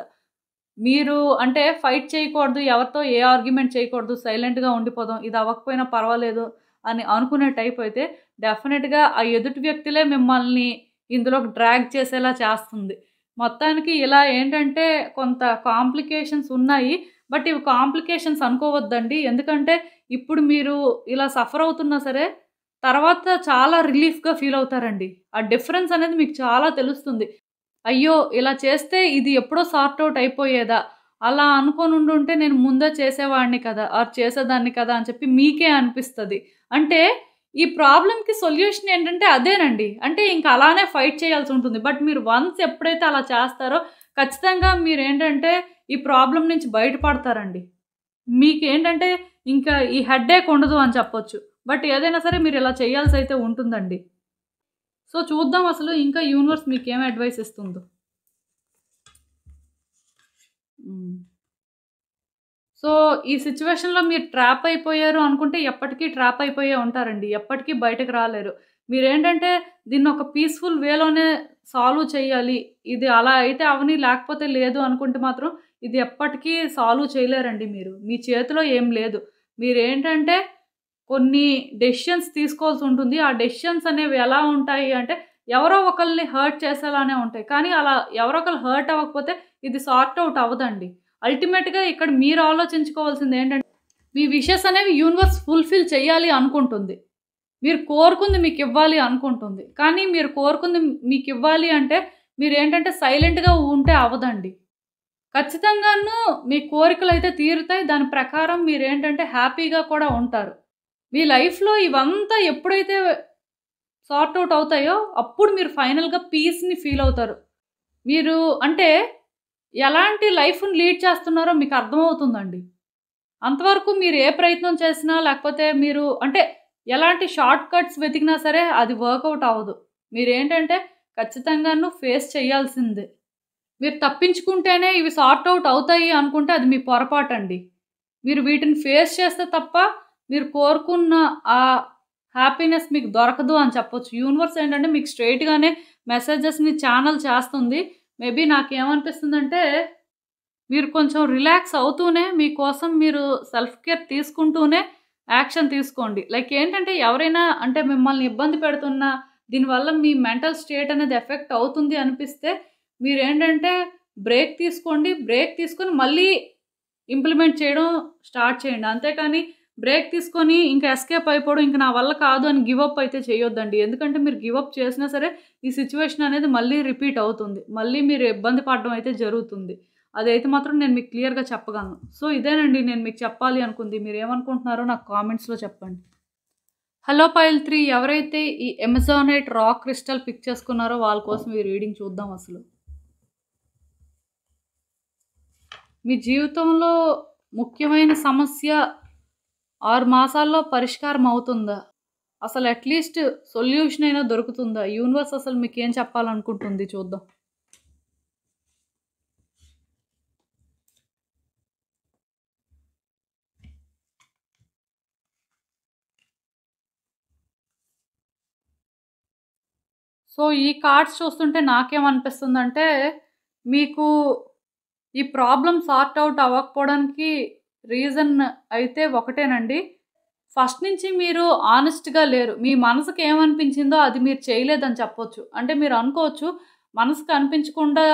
మీరు అంటే ఫైట్ చేయకూడదు, ఎవరితో ఏ ఆర్గ్యుమెంట్ చేయకూడదు, సైలెంట్‌గా ఉండిపోదాం, ఇది అవ్వకపోయినా పర్వాలేదు అని అనుకునే టైప్ అయితే డెఫినిట్‌గా ఆ ఎదుటి వ్యక్తులే మిమ్మల్ని ఇందులోకి డ్రాగ్ చేసేలా చేస్తుంది. మొత్తానికి ఇలా ఏంటంటే కొంత కాంప్లికేషన్స్ ఉన్నాయి. బట్ ఇవి కాంప్లికేషన్స్ అనుకోవద్దండి. ఎందుకంటే ఇప్పుడు మీరు ఇలా సఫర్ అవుతున్నా సరే తర్వాత చాలా రిలీఫ్‌గా ఫీల్ అవుతారండి. ఆ డిఫరెన్స్ అనేది మీకు చాలా తెలుస్తుంది. అయ్యో! ఇలా చేస్తే ఇది ఎప్పుడో సార్ట్ ఔట్ అయిపోయేదా? అలా అనుకోనుండుంటే నేను ముందే చేసేవాడిని కదా! ఆర్ చేసేదాన్ని కదా! అని చెప్పి మీకే అనిపిస్తది. అంటే ఈ ప్రాబ్లమ్‌కి సొల్యూషన్ ఏంటంటే అదేనండి. అంటే ఇంక అలానే ఫైట్ చేయాల్సుంటుంది. బట్ మీరు వన్స్ ఎప్పుడైతే అలా చేస్తారో ఖచ్చితంగా మీరేంటంటే ఈ ప్రాబ్లమ్ నుంచి బయటపడతారండి. మీకేంటంటే ఇంకా ఈ హెడ్‌ఏక్ ఉండదు అని చెప్పొచ్చు. బట్ ఏదైనా సరే మీరు ఇలా చేయాల్సి అయితే ఉంటుందండి. సో చూద్దాం అసలు ఇంకా యూనివర్స్ మీకేం అడ్వైస్ ఇస్తుందో. సో ఈ సిచ్యువేషన్‌లో మీరు ట్రాప్ అయిపోయారు అనుకుంటే ఎప్పటికీ ట్రాప్ అయిపోయే ఉంటారండి. ఎప్పటికీ బయటకు రాలేరు. మీరేంటంటే దీన్ని ఒక పీస్‌ఫుల్ వేలోనే సాల్వ్ చేయాలి. ఇది అలా అయితే అవ్వని లేకపోతే లేదు అనుకుంటే మాత్రం ఇది ఎప్పటికీ సాల్వ్ చేయలేరండి మీరు. మీ చేతిలో ఏం లేదు. మీరేంటంటే కొన్ని డెసిషన్స్ తీసుకోవాల్సి ఉంటుంది. ఆ డెసిషన్స్ అనేవి ఎలా ఉంటాయి అంటే ఎవరో ఒకళ్ళని హర్ట్ చేసేలానే ఉంటాయి. కానీ అలా ఎవరో ఒకళ్ళు హర్ట్ అవ్వకపోతే ఇది సార్ట్ ఔట్ అవ్వదండి. అల్టిమేట్‌గా ఇక్కడ మీరు ఆలోచించుకోవాల్సింది ఏంటంటే మీ విషెస్ అనేవి యూనివర్స్ ఫుల్‌ఫిల్ చేయాలి అనుకుంటుంది. మీరు కోరుకుంది మీకు ఇవ్వాలి అనుకుంటుంది. కానీ మీరు కోరుకుంది మీకు ఇవ్వాలి అంటే మీరేంటంటే సైలెంట్‌గా ఉంటే అవ్వదండి. ఖచ్చితంగాను మీ కోరికలైతే తీరుతాయి. దాని ప్రకారం మీరేంటంటే హ్యాపీగా కూడా ఉంటారు. మీ లైఫ్‌లో ఇవంతా ఎప్పుడైతే సార్ట్ ఔట్ అవుతాయో అప్పుడు మీరు ఫైనల్‌గా పీస్‌ని ఫీల్ అవుతారు. మీరు అంటే ఎలాంటి లైఫ్‌ని లీడ్ చేస్తున్నారో మీకు అర్థమవుతుందండి. అంతవరకు మీరు ఏ ప్రయత్నం చేసినా లేకపోతే మీరు అంటే ఎలాంటి షార్ట్ కట్స్ వెతికినా సరే అది వర్కౌట్ అవ్వదు. మీరేంటంటే ఖచ్చితంగాను ఫేస్ చేయాల్సిందే. మీరు తప్పించుకుంటేనే ఇవి సార్ట్ ఔట్ అవుతాయి అనుకుంటే అది మీ పొరపాటండి. మీరు వీటిని ఫేస్ చేస్తే తప్ప మీరు కోరుకున్న ఆ హ్యాపీనెస్ మీకు దొరకదు అని చెప్పొచ్చు. యూనివర్స్ ఏంటంటే మీకు స్ట్రెయిట్‌గానే మెసేజెస్‌ని ఛానెల్ చేస్తుంది. మేబీ నాకేమనిపిస్తుందంటే మీరు కొంచెం రిలాక్స్ అవుతూనే మీకోసం మీరు సెల్ఫ్ కేర్ తీసుకుంటూనే యాక్షన్ తీసుకోండి. లైక్ ఏంటంటే ఎవరైనా అంటే మిమ్మల్ని ఇబ్బంది పెడుతున్నా దీనివల్ల మీ మెంటల్ స్టేట్ అనేది ఎఫెక్ట్ అవుతుంది అనిపిస్తే మీరేంటంటే బ్రేక్ తీసుకోండి. బ్రేక్ తీసుకొని మళ్ళీ ఇంప్లిమెంట్ చేయడం స్టార్ట్ చేయండి. అంతేకాని బ్రేక్ తీసుకొని ఇంకా ఎస్కేప్ అయిపోవడం ఇంక నా వల్ల కాదు అని గివ్ అప్ అయితే చేయొద్దండి. ఎందుకంటే మీరు గివ్ అప్ చేసినా సరే ఈ సిచ్యువేషన్ అనేది మళ్ళీ రిపీట్ అవుతుంది. మళ్ళీ మీరు ఇబ్బంది పడడం అయితే జరుగుతుంది. అదైతే మాత్రం నేను మీకు క్లియర్‌గా చెప్పగలను. సో ఇదేనండి నేను మీకు చెప్పాలి అనుకుంది. మీరేమనుకుంటున్నారో నాకు కామెంట్స్‌లో చెప్పండి. హలో పైల్ 3 ఎవరైతే ఈ అమెజానైట్ రాక్ క్రిస్టల్ పిక్ చేసుకున్నారో వాళ్ళ కోసం ఈ రీడింగ్ చూద్దాం అసలు. మీ జీవితంలో ముఖ్యమైన సమస్య 6 మాసాల్లో పరిష్కారం అవుతుందా? అసలు అట్‌లీస్ట్ సొల్యూషన్ అయినా దొరుకుతుందా? యూనివర్స్ అసలు మీకేం చెప్పాలనుకుంటుంది చూద్దాం. సో ఈ కార్డ్స్ చూస్తుంటే నాకేమనిపిస్తుందంటే మీకు ఈ ప్రాబ్లమ్ సార్ట్ ఔట్ అవ్వకపోవడానికి రీజన్ అయితే ఒకటేనండి. ఫస్ట్ నుంచి మీరు ఆనెస్ట్‌గా లేరు. మీ మనసుకి ఏమనిపించిందో అది మీరు చేయలేదని చెప్పొచ్చు. అంటే మీరు అనుకోవచ్చు మనసుకు అనిపించకుండా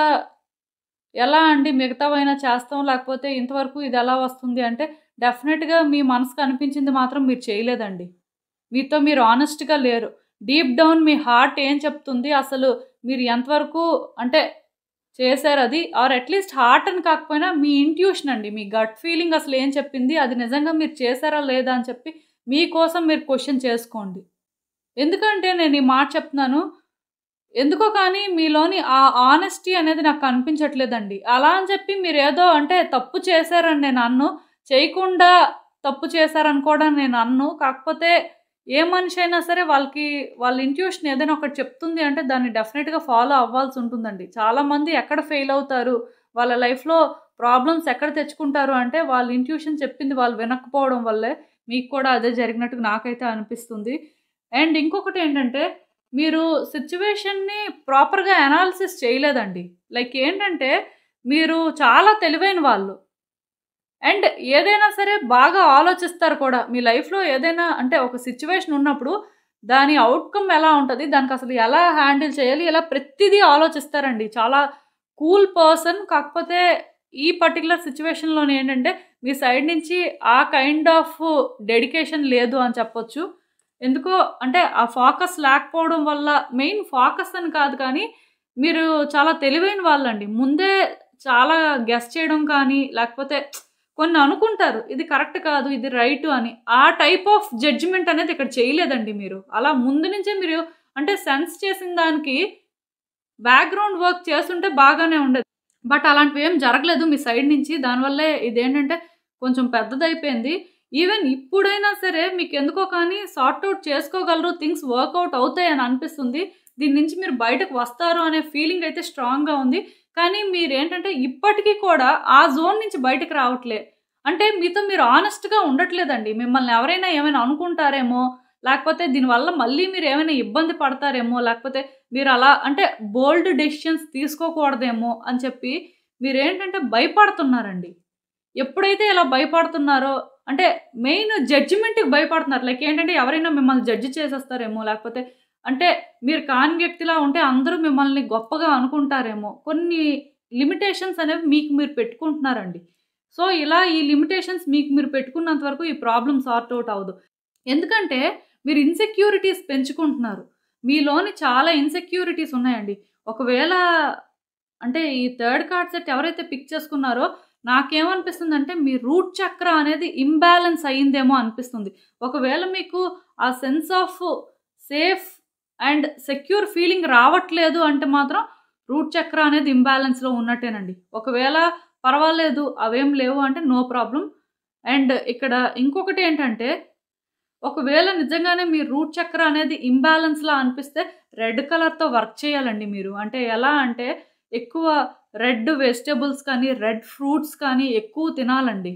ఎలా అండి మిగతావైనా చేస్తాం లేకపోతే ఇంతవరకు ఇది ఎలా వస్తుంది అంటే డెఫినెట్‌గా మీ మనసుకు అనిపించింది మాత్రం మీరు చేయలేదండి. మీతో మీరు ఆనెస్ట్‌గా లేరు. డీప్ డౌన్ మీ హార్ట్ ఏం చెప్తుంది అసలు మీరు ఎంతవరకు అంటే చేశారది ఆర్ అట్‌లీస్ట్ హార్ట్ అని కాకపోయినా మీ ఇంట్యూషన్ అండి. మీ గట్ ఫీలింగ్ అసలు ఏం చెప్పింది? అది నిజంగా మీరు చేశారా లేదా అని చెప్పి మీకోసం మీరు క్వెషన్ చేసుకోండి. ఎందుకంటే నేను ఈ మాట చెప్తున్నాను. ఎందుకో కానీ మీలోని ఆ ఆనెస్టీ అనేది నాకు కనిపించట్లేదండి. అలా అని చెప్పి మీరేదో అంటే తప్పు చేశారని నేను అనను. చేయకుండా తప్పు చేశారని కూడా నేను అనను. కాకపోతే ఏ మనిషి అయినా సరే వాళ్ళ ఇంట్యూషన్ ఏదైనా ఒకటి చెప్తుంది అంటే దాన్ని డెఫినెట్‌గా ఫాలో అవ్వాల్సి ఉంటుందండి. చాలామంది ఎక్కడ ఫెయిల్ అవుతారు? వాళ్ళ లైఫ్‌లో ప్రాబ్లమ్స్ ఎక్కడ తెచ్చుకుంటారు అంటే వాళ్ళ ఇంట్యూషన్ చెప్పింది వాళ్ళు వినకపోవడం వల్లే. మీకు కూడా అదే జరిగినట్టుగా నాకైతే అనిపిస్తుంది. అండ్ ఇంకొకటేంటంటే మీరు సిట్యుయేషన్‌ని ప్రాపర్‌గా అనాలిసిస్ చేయలేదండి. లైక్ ఏంటంటే మీరు చాలా తెలివైన వాళ్ళు. అండ్ ఏదైనా సరే బాగా ఆలోచిస్తారు కూడా. మీ లైఫ్‌లో ఏదైనా అంటే ఒక సిట్యుయేషన్ ఉన్నప్పుడు దాని ఔట్‌కమ్ ఎలా ఉంటది? దానికసలు ఎలా హ్యాండిల్ చేయాలి? ఇలా ప్రతిదీ ఆలోచిస్తారండి. చాలా కూల్ పర్సన్. కాకపోతే ఈ పర్టిక్యులర్ సిట్యుయేషన్‌లోనే ఏంటంటే మీ సైడ్ నుంచి ఆ కైండ్ ఆఫ్ డెడికేషన్ లేదు అని చెప్పొచ్చు. ఎందుకో అంటే ఆ ఫోకస్ లేకపోవడం వల్ల మెయిన్ ఫోకస్ అని కాదు కానీ మీరు చాలా తెలివైన వాళ్ళండి. ముందే చాలా గెస్ చేయడం కానీ లేకపోతే కొన్ని అనుకుంటారు. ఇది కరెక్ట్ కాదు. ఇది రైట్ అని. ఆ టైప్ ఆఫ్ జడ్జ్‌మెంట్ అనేది ఇక్కడ చేయలేదండి మీరు. అలా ముందు నుంచే మీరు అంటే సెన్స్ చేసిన దానికి బ్యాక్‌గ్రౌండ్ వర్క్ చేసుంటే బాగానే ఉండేది. బట్ అలాంటివేం జరగలేదు మీ సైడ్ నుంచి. దానివల్లే ఇదేంటంటే కొంచెం పెద్దదయిపోయింది. ఈవెన్ ఇప్పుడైనా సరే మీకెందుకో కానీ సార్ట్ ఔట్ చేసుకోగలరు, థింగ్స్ వర్కౌట్ అవుతాయని అనిపిస్తుంది. దీని నుంచి మీరు బయటకు వస్తారు అనే ఫీలింగ్ అయితే స్ట్రాంగ్‌గా ఉంది. కానీ మీరేంటంటే ఇప్పటికి కూడా ఆ జోన్ నుంచి బయటకి రావట్లే. అంటే మీతో మీరు హానెస్ట్‌గా ఉండట్లేదండి. మిమ్మల్ని ఎవరైనా ఏమైనా అనుకుంటారేమో, లేకపోతే దీనివల్ల మళ్ళీ మీరేమైనా ఇబ్బంది పడతారేమో, లేకపోతే మీరలా అంటే బోల్డ్ డెసిషన్స్ తీసుకోకూడదేమో అని చెప్పి మీరేంటంటే భయపడుతున్నారండి. ఎప్పుడైతే ఇలా భయపడుతున్నారో అంటే మెయిన్ జడ్జిమెంట్‌కి భయపడుతున్నారు. లైక్ ఏంటంటే ఎవరైనా మిమ్మల్ని జడ్జ్ చేసేస్తారేమో, లేకపోతే అంటే మీరు కాని వ్యక్తిలా ఉంటే అందరూ మిమ్మల్ని గొప్పగా అనుకుంటారేమో. కొన్ని లిమిటేషన్స్ అనేవి మీకు మీరు పెట్టుకుంటున్నారండి. సో, ఇలా ఈ లిమిటేషన్స్ మీకు మీరు పెట్టుకున్నంత వరకు ఈ ప్రాబ్లమ్ సార్ట్ ఔట్ అవ్వదు. ఎందుకంటే మీరు ఇన్‌సెక్యూరిటీస్ పెంచుకుంటున్నారు. మీలోని చాలా ఇన్‌సెక్యూరిటీస్ ఉన్నాయండి. ఒకవేళ అంటే ఈ థర్డ్ కార్డ్ సెట్ ఎవరైతే పిక్ చేసుకున్నారో నాకేమనిపిస్తుందంటే మీ రూట్ చక్ర అనేది ఇంబాలెన్స్ అయిందేమో అనిపిస్తుంది. ఒకవేళ మీకు ఆ sense of safe and secure feeling రావట్లేదు అంటే మాత్రం రూట్ చక్ర అనేది ఇంబాలెన్స్‌లో ఉన్నట్టేనండి. ఒకవేళ పర్వాలేదు అవేం లేవు అంటే నో ప్రాబ్లమ్. అండ్ ఇక్కడ ఇంకొకటి ఏంటంటే ఒకవేళ నిజంగానే మీ రూట్ చక్ర అనేది ఇంబాలెన్స్‌లా అనిపిస్తే రెడ్ కలర్‌తో వర్క్ చేయాలండి మీరు. అంటే ఎలా అంటే ఎక్కువ రెడ్ వెజిటబుల్స్ కానీ, రెడ్ ఫ్రూట్స్ కానీ ఎక్కువ తినాలండి.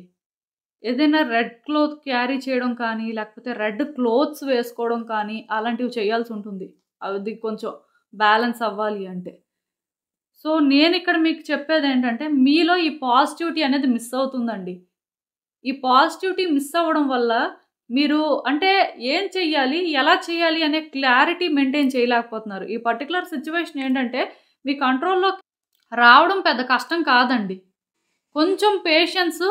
ఏదైనా రెడ్ క్లాత్ క్యారీ చేయడం కానీ, లేకపోతే రెడ్ క్లోత్స్ వేసుకోవడం కానీ అలాంటివి చేయాల్సుంటుంది. అది కొంచెం బ్యాలెన్స్ అవ్వాలి అంటే. సో, నేనిక్కడ మీకు చెప్పేదేంటంటే మీలో ఈ పాజిటివిటీ అనేది మిస్ అవుతుందండి. ఈ పాజిటివిటీ మిస్ అవ్వడం వల్ల మీరు అంటే ఏం చెయ్యాలి? ఎలా చేయాలి? అనే క్లారిటీ మెయింటైన్ చేయలేకపోతున్నారు. ఈ పర్టిక్యులర్ సిట్యుయేషన్ ఏంటంటే మీ కంట్రోల్‌లోకి రావడం పెద్ద కష్టం కాదండి. కొంచెం పేషెన్సు,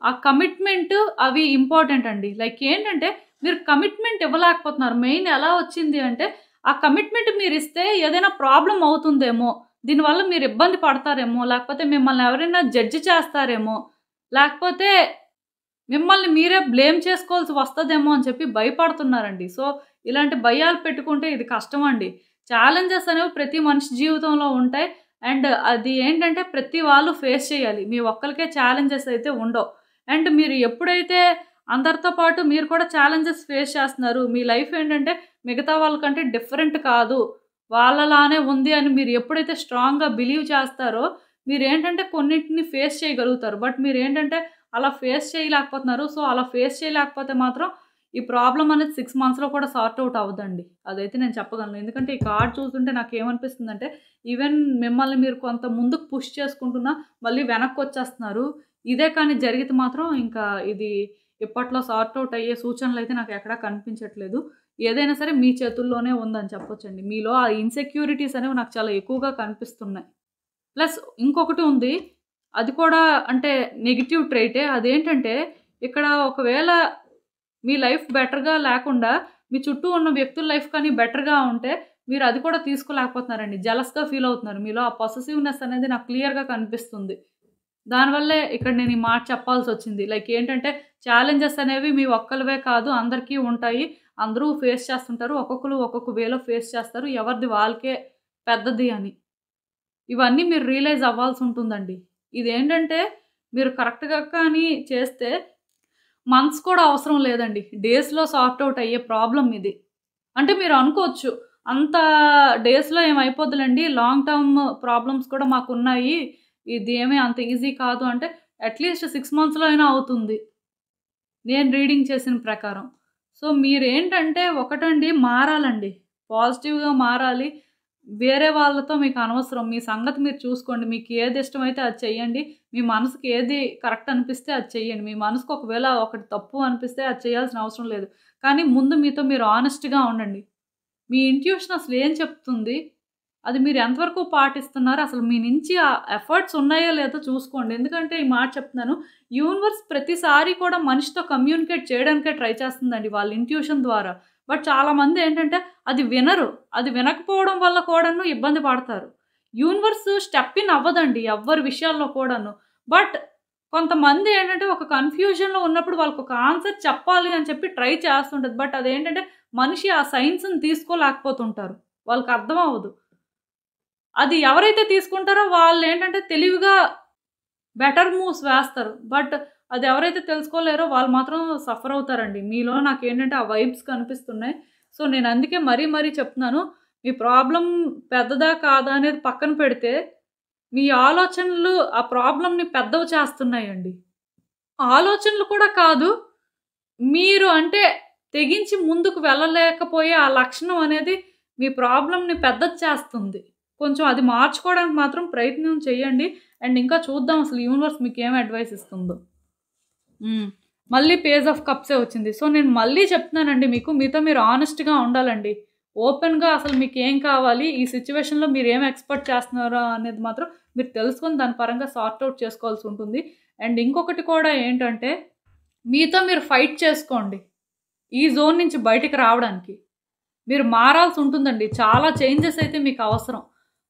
ఆ కమిట్మెంట్ అవి ఇంపార్టెంట్ అండి. లైక్ ఏంటంటే మీరు కమిట్మెంట్ ఇవ్వలేకపోతున్నారు. మెయిన్ ఎలా వచ్చింది అంటే ఆ కమిట్మెంట్ మీరిస్తే ఏదైనా ప్రాబ్లమ్ అవుతుందేమో, దీనివల్ల మీరు ఇబ్బంది పడతారేమో, లేకపోతే మిమ్మల్ని ఎవరైనా జడ్జ్ చేస్తారేమో, లేకపోతే మిమ్మల్ని మీరే బ్లేమ్ చేసుకోవాల్సి వస్తదేమో అని చెప్పి భయపడుతున్నారండి. సో, ఇలాంటి భయాలు పెట్టుకుంటే ఇది కష్టమండి. ఛాలెంజెస్ అనేవి ప్రతి మనిషి జీవితంలో ఉంటాయి. అండ్ అది ఏంటంటే ప్రతి వాళ్ళు ఫేస్ చేయాలి. మీ ఒక్కళ్ళకే ఛాలెంజెస్ అయితే ఉండవు. అండ్ మీరు ఎప్పుడైతే అందరితో పాటు మీరు కూడా ఛాలెంజెస్ ఫేస్ చేస్తున్నారు. మీ లైఫ్ ఏంటంటే మిగతా వాళ్ళకంటే డిఫరెంట్ కాదు. వాళ్ళలానే ఉంది అని మీరు ఎప్పుడైతే స్ట్రాంగ్‌గా బిలీవ్ చేస్తారో మీరేంటంటే కొన్నిటిని ఫేస్ చేయగలుగుతారు. బట్ మీరేంటంటే అలా ఫేస్ చేయలేకపోతున్నారు. సో, అలా ఫేస్ చేయలేకపోతే మాత్రం ఈ ప్రాబ్లమ్ అనేది 6 మంత్స్‌లో కూడా సార్ట్ ఔట్ అవ్వదండి. అదైతే నేను చెప్పగలను. ఎందుకంటే ఈ కార్డ్ చూస్తుంటే నాకేమనిపిస్తుందంటే ఈవెన్ మిమ్మల్ని మీరు కొంత ముందుకు పుష్ చేసుకుంటున్నా మళ్ళీ వెనక్కొచ్చేస్తున్నారు. ఇదే కానీ జరిగితే మాత్రం ఇంకా ఇది ఇప్పట్లో సార్ట్ ఔట్ అయ్యే సూచనలైతే నాకెక్కడా కనిపించట్లేదు. ఏదైనా సరే మీ చేతుల్లోనే ఉందని చెప్పొచ్చండి. మీలో ఆ ఇన్‌సెక్యూరిటీస్ అనేవి నాకు చాలా ఎక్కువగా కనిపిస్తున్నాయి. ప్లస్ ఇంకొకటి ఉంది. అది కూడా అంటే నెగెటివ్ ట్రైటే. అదేంటంటే ఇక్కడ ఒకవేళ మీ లైఫ్ బెటర్‌గా లేకుండా మీ చుట్టూ ఉన్న వ్యక్తుల లైఫ్ కానీ బెటర్‌గా ఉంటే మీరు అది కూడా తీసుకోలేకపోతున్నారండి. జెలస్‌గా ఫీల్ అవుతున్నారు. మీలో ఆ పొసెసివ్‌నెస్ అనేది నాకు క్లియర్‌గా కనిపిస్తుంది. దానివల్లే ఇక్కడ నేను ఈ మాట చెప్పాల్సొచ్చింది. లైక్ ఏంటంటే ఛాలెంజెస్ అనేవి మీ ఒక్కళ్ళవే కాదు అందరికీ ఉంటాయి. అందరూ ఫేస్ చేస్తుంటారు. ఒక్కొక్కళ్ళు ఒక్కొక్క వేలో ఫేస్ చేస్తారు. ఎవరిది వాళ్ళకే పెద్దది అని. ఇవన్నీ మీరు రియలైజ్ అవ్వాల్సుంటుందండి. ఇదేంటంటే మీరు కరెక్ట్‌గా కానీ చేస్తే మంత్స్ కూడా అవసరం లేదండి. డేస్‌లో సార్ట్ ఔట్ అయ్యే ప్రాబ్లమ్ ఇది. అంటే మీరు అనుకోవచ్చు, అంత డేస్‌లో ఏమి అయిపోద్దులెండి. లాంగ్ టర్మ్ ప్రాబ్లమ్స్ కూడా మాకున్నాయి. ఇది ఏమి అంత ఈజీ కాదు అంటే అట్‌లీస్ట్ 6 మంత్స్‌లో అయినా అవుతుంది. నేను రీడింగ్ చేసిన ప్రకారం. సో, మీరేంటంటే ఒకటండి మారాలండి. పాజిటివ్‌గా మారాలి. వేరే వాళ్ళతో మీకు అనవసరం. మీ సంగతి మీరు చూసుకోండి. మీకు ఏది ఇష్టమైతే అది చెయ్యండి. మీ మనసుకి ఏది కరెక్ట్ అనిపిస్తే అది చెయ్యండి. మీ మనసుకు ఒకవేళ ఒకటి తప్పు అనిపిస్తే అది చేయాల్సిన అవసరం లేదు. కానీ ముందు మీతో మీరు హానెస్ట్‌గా ఉండండి. మీ ఇంట్యూషన్ అసలు ఏం చెప్తుంది? అది మీరు ఎంతవరకు పాటిస్తున్నారు? అసలు మీ నుంచి ఆ ఎఫర్ట్స్ ఉన్నాయో లేదో చూసుకోండి. ఎందుకంటే ఈ మాట చెప్తున్నాను. యూనివర్స్ ప్రతిసారి కూడా మనిషితో కమ్యూనికేట్ చేయడానికే ట్రై చేస్తుందండి వాళ్ళ ఇంట్యూషన్ ద్వారా. బట్ చాలామంది ఏంటంటే అది వినరు. అది వినకపోవడం వల్ల కూడాను ఇబ్బంది పడతారు. యూనివర్స్ స్టెప్ ఇన్ అవ్వదండి ఎవ్వరి విషయాల్లో కూడాను. బట్ కొంతమంది ఏంటంటే ఒక కన్‌ఫ్యూజన్‌లో ఉన్నప్పుడు వాళ్ళకొక ఆన్సర్ చెప్పాలి అని చెప్పి ట్రై చేస్తుంటది. బట్ అదేంటంటే మనిషి ఆ సైన్స్‌ని తీసుకోలేకపోతుంటారు. వాళ్ళకి అర్థం అవ్వదు. అది ఎవరైతే తీసుకుంటారో వాళ్ళేంటంటే తెలివిగా బెటర్ మూవ్స్ వేస్తారు. బట్ అది ఎవరైతే తెలుసుకోలేరో వాళ్ళు మాత్రం సఫర్ అవుతారండి. మీలో నాకేంటంటే ఆ వైబ్స్ కనిపిస్తున్నాయి. సో, నేను అందుకే మరీ చెప్తున్నాను. మీ ప్రాబ్లమ్ పెద్దదా కాదా అనేది పక్కన పెడితే, మీ ఆలోచనలు ఆ ప్రాబ్లమ్‌ని పెద్దవి చేస్తున్నాయండి. ఆలోచనలు కూడా కాదు. మీరు అంటే తెగించి ముందుకు వెళ్ళలేకపోయే ఆ లక్షణం అనేది మీ ప్రాబ్లమ్‌ని పెద్దది చేస్తుంది. కొంచెం అది మార్చుకోవడానికి మాత్రం ప్రయత్నం చేయండి. అండ్ ఇంకా చూద్దాం అసలు యూనివర్స్ మీకేం అడ్వైస్ ఇస్తుందో. హ్మ్. మళ్ళీ పేజ్ ఆఫ్ కప్సే వచ్చింది. సో, నేను మళ్ళీ చెప్తున్నానండి మీకు. మీతో మీరు హానెస్ట్‌గా ఉండాలండి. ఓపెన్‌గా అసలు మీకేం కావాలి? ఈ సిట్యుయేషన్‌లో మీరేం ఎక్స్‌పెక్ట్ చేస్తున్నారో అనేది మాత్రం మీరు తెలుసుకొని దాని పరంగా సార్ట్ ఔట్ చేసుకోవాల్సి ఉంటుంది. అండ్ ఇంకొకటి కూడా ఏంటంటే, మీతో మీరు ఫైట్ చేసుకోండి. ఈ జోన్ నుంచి బయటికి రావడానికి. మీరు మారాల్సి ఉంటుందండి. చాలా చేంజెస్ అయితే మీకు అవసరం.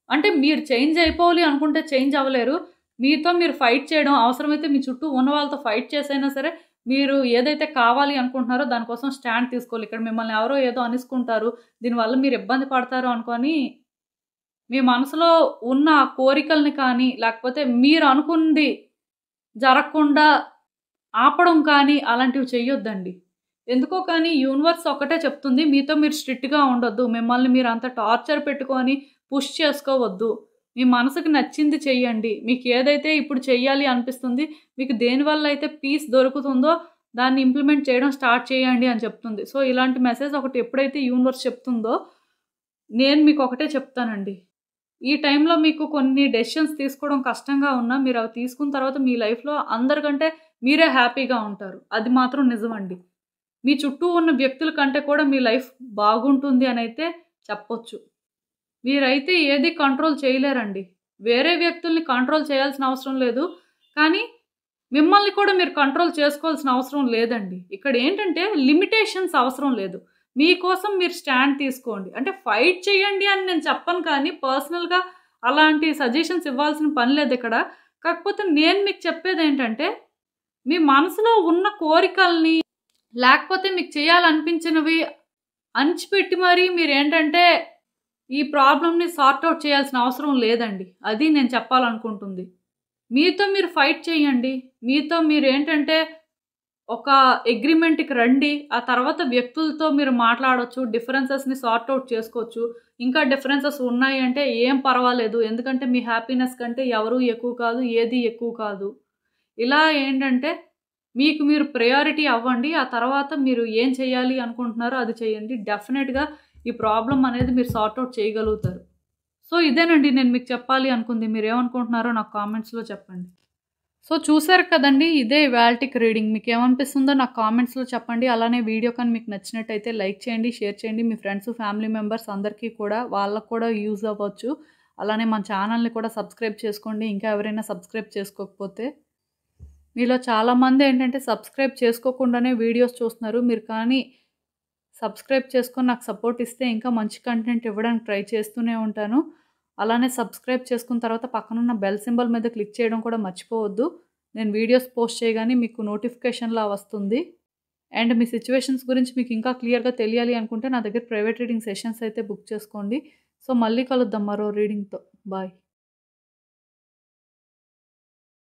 అంటే మీరు చేంజ్ అయిపోవాలి అనుకుంటే చేంజ్ అవ్వలేరు. మీతో మీరు ఫైట్ చేయడం అవసరమైతే మీ చుట్టూ ఉన్న వాళ్ళతో ఫైట్ చేసైనా సరే, మీరు ఏదైతే కావాలి అనుకుంటున్నారో దానికోసం స్టాండ్ తీసుకోవాలి. ఇక్కడ మిమ్మల్ని ఎవరో ఏదో అనేసుకుంటారు. దీనివల్ల మీరు ఇబ్బంది పడతారు అనుకోని, మీ మనసులో ఉన్న ఆ కోరికల్ని కానీ, లేకపోతే మీరు అనుకుంది జరగకుండా ఆపడం కానీ అలాంటివి చెయ్యొద్దండి. ఎందుకో కానీ యూనివర్స్ ఒకటే చెప్తుంది. మీతో మీరు స్ట్రిక్ట్‌గా ఉండొద్దు. మిమ్మల్ని మీరు అంత టార్చర్ పెట్టుకొని పుష్ చేసుకోవద్దు. మీ మనసుకి నచ్చింది చెయ్యండి. మీకు ఏదైతే ఇప్పుడు చెయ్యాలి అనిపిస్తుంది, మీకు దేనివల్ల అయితే పీస్ దొరుకుతుందో దాన్ని ఇంప్లిమెంట్ చేయడం స్టార్ట్ చేయండి అని చెప్తుంది. సో, ఇలాంటి మెసేజ్ ఒకటి ఎప్పుడైతే యూనివర్స్ చెప్తుందో, నేను మీకు ఒకటే చెప్తానండి. ఈ టైంలో మీకు కొన్ని డెసిషన్స్ తీసుకోవడం కష్టంగా ఉన్నా, మీరు అవి తీసుకున్న తర్వాత మీ లైఫ్‌లో అందరికంటే మీరే హ్యాపీగా ఉంటారు. అది మాత్రం నిజమండి. మీ చుట్టూ ఉన్న వ్యక్తుల కంటే కూడా మీ లైఫ్ బాగుంటుంది అనైతే చెప్పొచ్చు. మీరైతే ఏది కంట్రోల్ చేయలేరండి. వేరే వ్యక్తుల్ని కంట్రోల్ చేయాల్సిన అవసరం లేదు. కానీ మిమ్మల్ని కూడా మీరు కంట్రోల్ చేసుకోవాల్సిన అవసరం లేదండి. ఇక్కడ ఏంటంటే లిమిటేషన్స్ అవసరం లేదు. మీకోసం మీరు స్టాండ్ తీసుకోండి. అంటే ఫైట్ చేయండి అని నేను చెప్పను కానీ పర్సనల్‌గా అలాంటి సజెషన్స్ ఇవ్వాల్సిన పని లేదిక్కడ. కాకపోతే నేను మీకు చెప్పేదేంటంటే, మీ మనసులో ఉన్న కోరికల్ని లేకపోతే మీకు చేయాలనిపించినవి అణిచిపెట్టి మరీ మీరేంటంటే, ఈ ప్రాబ్లమ్‌ని సార్ట్ ఔట్ చేయాల్సిన అవసరం లేదండి. అది నేను చెప్పాలనుకుంటుంది. మీతో మీరు ఫైట్ చేయండి. మీతో మీరేంటంటే, ఒక అగ్రీమెంట్‌కి రండి. ఆ తర్వాత వ్యక్తులతో మీరు మాట్లాడొచ్చు. డిఫరెన్సెస్‌ని సార్ట్ ఔట్ చేసుకోవచ్చు. ఇంకా డిఫరెన్సెస్ ఉన్నాయి అంటే ఏం పర్వాలేదు. ఎందుకంటే, మీ హ్యాపీనెస్ కంటే ఎవరు ఎక్కువ కాదు. ఏది ఎక్కువ కాదు. ఇలా ఏంటంటే మీకు మీరు ప్రయారిటీ అవ్వండి. ఆ తర్వాత మీరు ఏం చేయాలి అనుకుంటున్నారో అది చేయండి. డెఫినెట్‌గా ఈ ప్రాబ్లమ్ అనేది మీరు సార్ట్ ఔట్ చేయగలుగుతారు. సో, ఇదేనండి నేను మీకు చెప్పాలి అనుకుంది. మీరేమనుకుంటున్నారో నాకు కామెంట్స్‌లో చెప్పండి. సో, చూసారు కదండీ! ఇదే ఇవాల్టికి రీడింగ్. మీకేమనిపిస్తుందో నాకు కామెంట్స్‌లో చెప్పండి. అలానే వీడియో కానీ మీకు నచ్చినట్టయితే లైక్ చేయండి, షేర్ చేయండి. మీ ఫ్రెండ్స్, ఫ్యామిలీ మెంబర్స్ అందరికీ కూడా వాళ్ళకి కూడా యూజ్ అవ్వచ్చు. అలానే మన ఛానల్‌ని కూడా సబ్స్క్రైబ్ చేసుకోండి. ఇంకా ఎవరైనా సబ్స్క్రైబ్ చేసుకోకపోతే. మీలో చాలామంది ఏంటంటే సబ్స్క్రైబ్ చేసుకోకుండానే వీడియోస్ చూస్తున్నారు. మీరు కానీ సబ్స్క్రైబ్ చేసుకొని నాకు సపోర్ట్ ఇస్తే ఇంకా మంచి కంటెంట్ ఇవ్వడానికి ట్రై చేస్తూనే ఉంటాను. అలానే సబ్స్క్రైబ్ చేసుకున్న తర్వాత పక్కనున్న బెల్ సింబల్ మీద క్లిక్ చేయడం కూడా మర్చిపోవద్దు. నేను వీడియోస్ పోస్ట్ చేయగానే మీకు నోటిఫికేషన్‌లా వస్తుంది. అండ్ మీ సిట్యుయేషన్స్ గురించి మీకు ఇంకా క్లియర్‌గా తెలియాలి అనుకుంటే నా దగ్గర ప్రైవేట్ రీడింగ్ సెషన్స్ అయితే బుక్ చేసుకోండి. సో, మళ్ళీ కలుద్దాం మరో రీడింగ్‌తో. బాయ్.